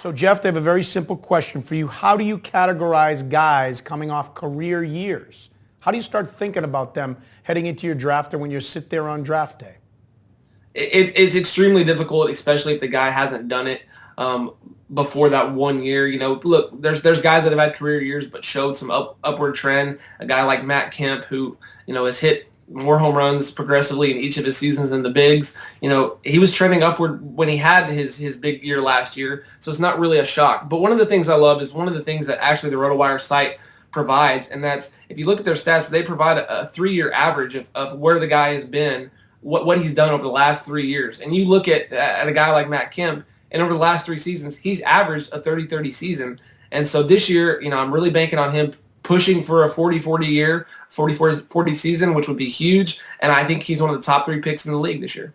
So, Jeff, they have a very simple question for you. How do you categorize guys coming off career years? How do you start thinking about them heading into your draft or when you sit there on draft day? It's extremely difficult, especially if the guy hasn't done it before that 1 year. Look, there's guys that have had career years but showed some upward trend. A guy like Matt Kemp, who has hit more home runs progressively in each of his seasons in the bigs. He was trending upward when he had his big year last year, so it's not really a shock. But one of the things I love is one of the things that actually the Rotowire site provides, and that's if you look at their stats, they provide a 3-year average of where the guy has been, what he's done over the last 3 years. And you look at a guy like Matt Kemp, and over the last 3 seasons, he's averaged a 30-30 season. And so this year, I'm really banking on him pushing for a 40-40 year, 40-40 season, which would be huge. And I think he's one of the top 3 picks in the league this year.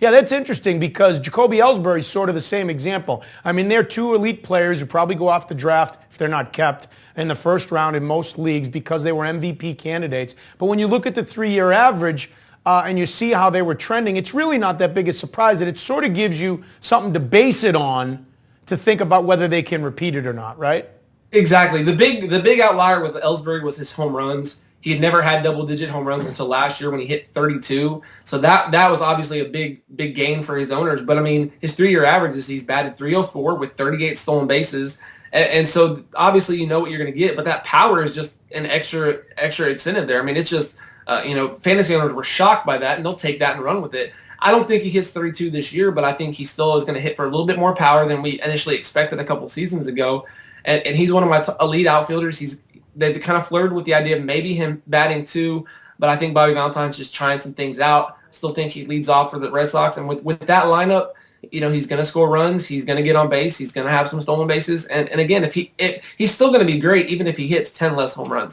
Yeah, that's interesting because Jacoby Ellsbury is sort of the same example. I mean, they're 2 elite players who probably go off the draft, if they're not kept, in the first round in most leagues because they were MVP candidates. But when you look at the 3-year average and you see how they were trending, it's really not that big a surprise. And it sort of gives you something to base it on to think about whether they can repeat it or not, right? Exactly. The big outlier with Ellsbury was his home runs. He had never had double-digit home runs until last year when he hit 32. So that was obviously a big gain for his owners. But, I mean, his 3-year average is he's batted .304 with 38 stolen bases. And so, obviously, you know what you're going to get. But that power is just an extra incentive there. I mean, it's just, fantasy owners were shocked by that, and they'll take that and run with it. I don't think he hits 32 this year, but I think he still is going to hit for a little bit more power than we initially expected a couple seasons ago. And he's one of my elite outfielders. They kind of flirted with the idea of maybe him batting 2, but I think Bobby Valentine's just trying some things out. Still think he leads off for the Red Sox. And with that lineup, he's going to score runs. He's going to get on base. He's going to have some stolen bases. And again, if he's still going to be great even if he hits 10 less home runs.